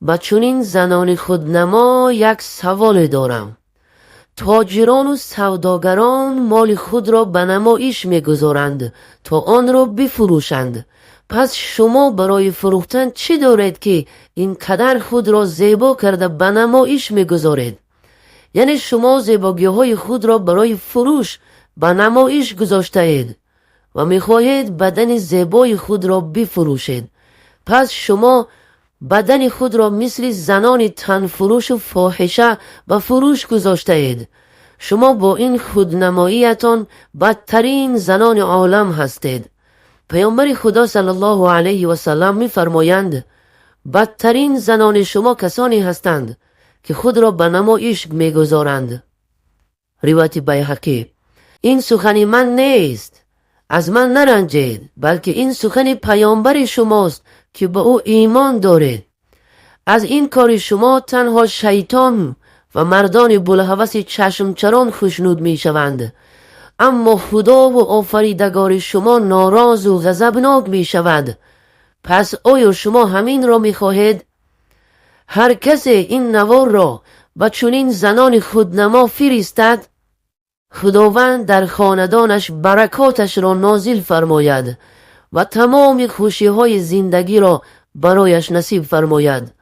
با چنین زنان خودنما یک سوال دارم. تاجران و سوداگران مال خود را به نمایش میگذارند تا آن را بفروشند. پس شما برای فروختن چی دارید که اینقدر خود را زیبا کرده به نمایش میگذارید؟ یعنی شما زیبایی های خود را برای فروش به نمایش گذاشته اید و میخواهید بدن زیبای خود را بفروشید. پس شما بدن خود را مثل زنان تنفروش و فاحشه به فروش گذاشته اید. شما با این خودنماییتان بدترین زنان عالم هستید. پیامبر خدا صلی الله علیه و سلم می‌فرمایند بدترین زنان شما کسانی هستند که خود را به نمایش می‌گذارند. روایت بیهقی. این سخن من نیست، از من نرنجید، بلکه این سخن پیامبر شماست که به او ایمان دارید. از این کار شما تنها شیطان و مردان بوالهوس چشمچران خوشنود می شوند، اما خدا و آفریدگار شما ناراض و غضبناک می شود. پس آیا شما همین را می خواهید؟ هر کس این نوار را به چنین زنان خودنما فرستد، خداوند در خاندانش برکاتش را نازل فرماید و تمام خوشی های زندگی را برایش نصیب فرماید.